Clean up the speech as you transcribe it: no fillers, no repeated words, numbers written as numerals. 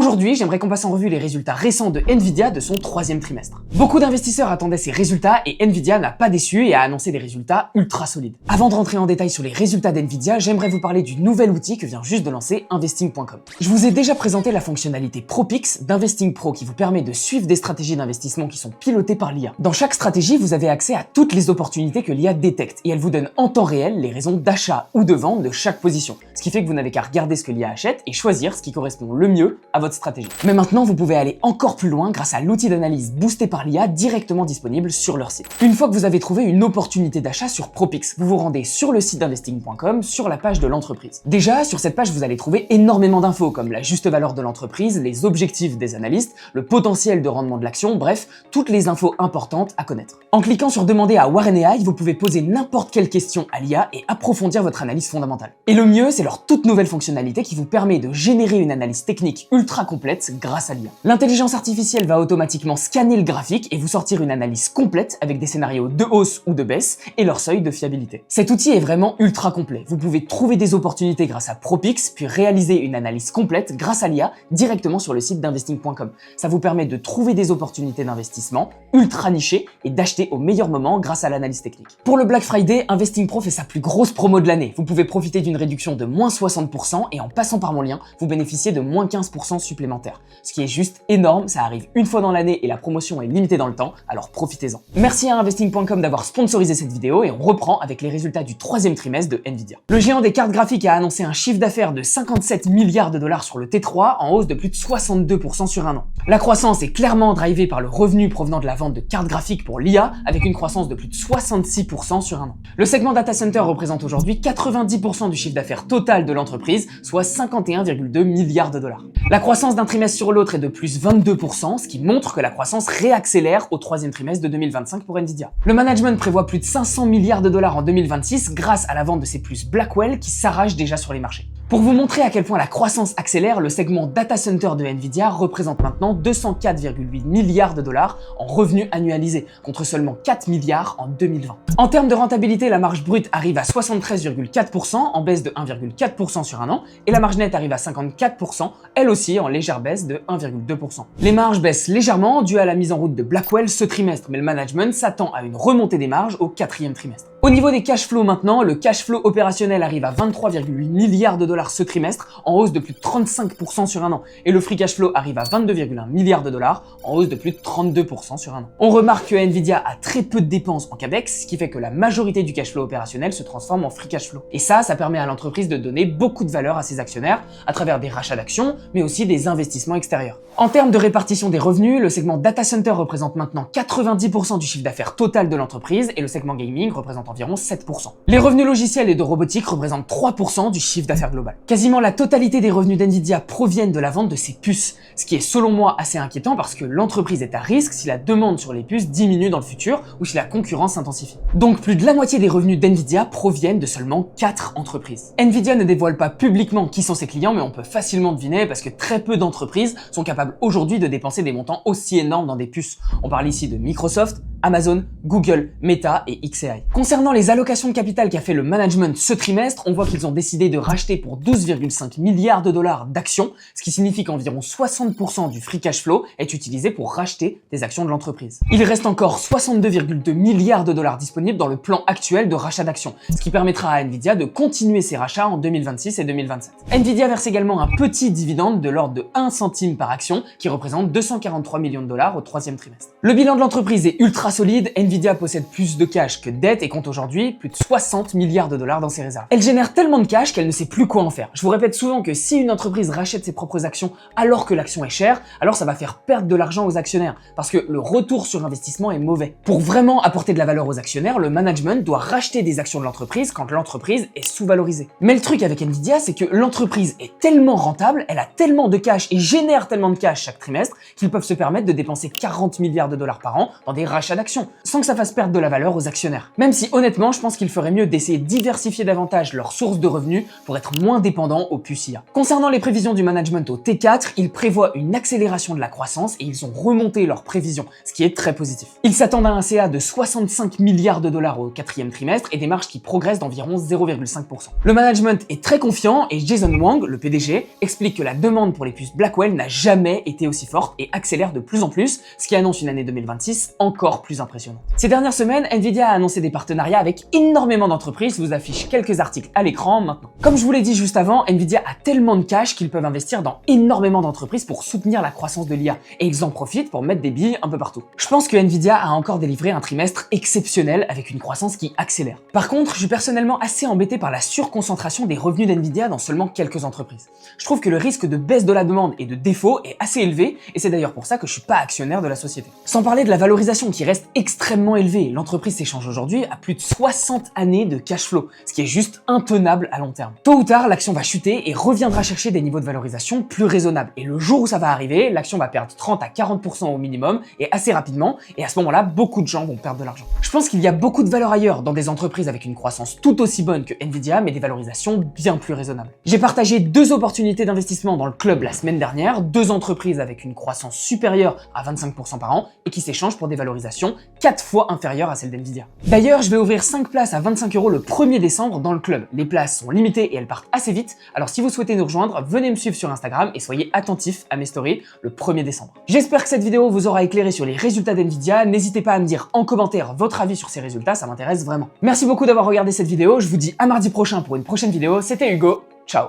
Aujourd'hui, j'aimerais qu'on passe en revue les résultats récents de Nvidia de son troisième trimestre. Beaucoup d'investisseurs attendaient ces résultats et Nvidia n'a pas déçu et a annoncé des résultats ultra solides. Avant de rentrer en détail sur les résultats d'Nvidia, j'aimerais vous parler du nouvel outil que vient juste de lancer Investing.com. Je vous ai déjà présenté la fonctionnalité ProPix d'Investing Pro qui vous permet de suivre des stratégies d'investissement qui sont pilotées par l'IA. Dans chaque stratégie, vous avez accès à toutes les opportunités que l'IA détecte et elle vous donne en temps réel les raisons d'achat ou de vente de chaque position. Ce qui fait que vous n'avez qu'à regarder ce que l'IA achète et choisir ce qui correspond le mieux à votre stratégie. Mais maintenant, vous pouvez aller encore plus loin grâce à l'outil d'analyse boosté par l'IA directement disponible sur leur site. Une fois que vous avez trouvé une opportunité d'achat sur ProPix, vous vous rendez sur le site d'investing.com sur la page de l'entreprise. Déjà, sur cette page, vous allez trouver énormément d'infos comme la juste valeur de l'entreprise, les objectifs des analystes, le potentiel de rendement de l'action, bref, toutes les infos importantes à connaître. En cliquant sur demander à Warren AI, vous pouvez poser n'importe quelle question à l'IA et approfondir votre analyse fondamentale. Et le mieux, c'est leur toute nouvelle fonctionnalité qui vous permet de générer une analyse technique ultra complète grâce à l'IA. L'intelligence artificielle va automatiquement scanner le graphique et vous sortir une analyse complète avec des scénarios de hausse ou de baisse et leur seuil de fiabilité. Cet outil est vraiment ultra complet. Vous pouvez trouver des opportunités grâce à ProPix, puis réaliser une analyse complète grâce à l'IA directement sur le site d'investing.com. Ça vous permet de trouver des opportunités d'investissement ultra nichées et d'acheter au meilleur moment grâce à l'analyse technique. Pour le Black Friday, Investing Pro fait sa plus grosse promo de l'année. Vous pouvez profiter d'une réduction de moins 60% et en passant par mon lien, vous bénéficiez de moins 15% supplémentaires. Ce qui est juste énorme, ça arrive une fois dans l'année et la promotion est limitée dans le temps, alors profitez-en. Merci à Investing.com d'avoir sponsorisé cette vidéo et on reprend avec les résultats du troisième trimestre de Nvidia. Le géant des cartes graphiques a annoncé un chiffre d'affaires de 57 milliards de dollars sur le T3 en hausse de plus de 62% sur un an. La croissance est clairement drivée par le revenu provenant de la vente de cartes graphiques pour l'IA avec une croissance de plus de 66% sur un an. Le segment data center représente aujourd'hui 90% du chiffre d'affaires total de l'entreprise, soit 51,2 milliards de dollars. La croissance d'un trimestre sur l'autre est de plus 22%, ce qui montre que la croissance réaccélère au troisième trimestre de 2025 pour Nvidia. Le management prévoit plus de 500 milliards de dollars en 2026 grâce à la vente de ses puces Blackwell qui s'arrachent déjà sur les marchés. Pour vous montrer à quel point la croissance accélère, le segment data center de Nvidia représente maintenant 204,8 milliards de dollars en revenus annualisés, contre seulement 4 milliards en 2020. En termes de rentabilité, la marge brute arrive à 73,4%, en baisse de 1,4% sur un an, et la marge nette arrive à 54%, elle aussi en légère baisse de 1,2%. Les marges baissent légèrement dû à la mise en route de Blackwell ce trimestre, mais le management s'attend à une remontée des marges au quatrième trimestre. Au niveau des cash flows maintenant, le cash flow opérationnel arrive à 23,8 milliards de dollars ce trimestre, en hausse de plus de 35% sur un an, et le free cash flow arrive à 22,1 milliards de dollars, en hausse de plus de 32% sur un an. On remarque que Nvidia a très peu de dépenses en capex, ce qui fait que la majorité du cash flow opérationnel se transforme en free cash flow. Et ça permet à l'entreprise de donner beaucoup de valeur à ses actionnaires à travers des rachats d'actions, mais aussi des investissements extérieurs. En termes de répartition des revenus, le segment data center représente maintenant 90% du chiffre d'affaires total de l'entreprise et le segment gaming représente environ 7%. Les revenus logiciels et de robotique représentent 3% du chiffre d'affaires global. Quasiment la totalité des revenus d'Nvidia proviennent de la vente de ses puces, ce qui est selon moi assez inquiétant parce que l'entreprise est à risque si la demande sur les puces diminue dans le futur ou si la concurrence s'intensifie. Donc plus de la moitié des revenus d'Nvidia proviennent de seulement 4 entreprises. Nvidia ne dévoile pas publiquement qui sont ses clients, mais on peut facilement deviner parce que très peu d'entreprises sont capables aujourd'hui de dépenser des montants aussi énormes dans des puces. On parle ici de Microsoft, Amazon, Google, Meta et xAI. Concernant les allocations de capital qu'a fait le management ce trimestre, on voit qu'ils ont décidé de racheter pour 12,5 milliards de dollars d'actions, ce qui signifie qu'environ 60% du free cash flow est utilisé pour racheter des actions de l'entreprise. Il reste encore 62,2 milliards de dollars disponibles dans le plan actuel de rachat d'actions, ce qui permettra à Nvidia de continuer ses rachats en 2026 et 2027. Nvidia verse également un petit dividende de l'ordre de 1 centime par action, qui représente 243 millions de dollars au troisième trimestre. Le bilan de l'entreprise est ultra solide, Nvidia possède plus de cash que de dette et compte aujourd'hui plus de 60 milliards de dollars dans ses réserves. Elle génère tellement de cash qu'elle ne sait plus quoi en faire. Je vous répète souvent que si une entreprise rachète ses propres actions alors que l'action est chère, alors ça va faire perdre de l'argent aux actionnaires parce que le retour sur investissement est mauvais. Pour vraiment apporter de la valeur aux actionnaires, le management doit racheter des actions de l'entreprise quand l'entreprise est sous-valorisée. Mais le truc avec Nvidia, c'est que l'entreprise est tellement rentable, elle a tellement de cash et génère tellement de cash chaque trimestre qu'ils peuvent se permettre de dépenser 40 milliards de dollars par an dans des rachats d'actions. d'actions, sans que ça fasse perdre de la valeur aux actionnaires. Même si honnêtement, je pense qu'il ferait mieux d'essayer de diversifier davantage leurs sources de revenus pour être moins dépendants aux puces IA. Concernant les prévisions du management au T4, ils prévoient une accélération de la croissance et ils ont remonté leurs prévisions, ce qui est très positif. Ils s'attendent à un CA de 65 milliards de dollars au 4e trimestre et des marges qui progressent d'environ 0,5%. Le management est très confiant et Jason Wang, le PDG, explique que la demande pour les puces Blackwell n'a jamais été aussi forte et accélère de plus en plus, ce qui annonce une année 2026 encore plus impressionnante. Ces dernières semaines, Nvidia a annoncé des partenariats avec énormément d'entreprises, je vous affiche quelques articles à l'écran maintenant. Comme je vous l'ai dit juste avant, Nvidia a tellement de cash qu'ils peuvent investir dans énormément d'entreprises pour soutenir la croissance de l'IA et ils en profitent pour mettre des billes un peu partout. Je pense que Nvidia a encore délivré un trimestre exceptionnel avec une croissance qui accélère. Par contre, je suis personnellement assez embêté par la surconcentration des revenus d'Nvidia dans seulement quelques entreprises. Je trouve que le risque de baisse de la demande et de défaut est assez élevé et c'est d'ailleurs pour ça que je suis pas actionnaire de la société. Sans parler de la valorisation qui reste extrêmement élevée, l'entreprise s'échange aujourd'hui à plus de 60 années de cash flow, ce qui est juste intenable à long terme. Tôt ou tard, l'action va chuter et reviendra chercher des niveaux de valorisation plus raisonnables. Et le jour où ça va arriver, l'action va perdre 30 à 40% au minimum et assez rapidement, et à ce moment-là, beaucoup de gens vont perdre de l'argent. Je pense qu'il y a beaucoup de valeur ailleurs dans des entreprises avec une croissance tout aussi bonne que Nvidia, mais des valorisations bien plus raisonnables. J'ai partagé 2 opportunités d'investissement dans le club la semaine dernière, 2 entreprises avec une croissance supérieure à 25% par an et qui s'échangent pour des valorisations 4 fois inférieures à celles d'Nvidia. D'ailleurs, je vais ouvrir 5 places à 25 € le 1er décembre dans le club. Les places sont limitées et elles partent assez vite, alors si vous souhaitez nous rejoindre, venez me suivre sur Instagram et soyez attentifs à mes stories le 1er décembre. J'espère que cette vidéo vous aura éclairé sur les résultats d'Nvidia, n'hésitez pas à me dire en commentaire votre avis sur ces résultats, ça m'intéresse vraiment. Merci beaucoup d'avoir regardé cette vidéo, je vous dis à mardi prochain pour une prochaine vidéo, c'était Hugo, ciao.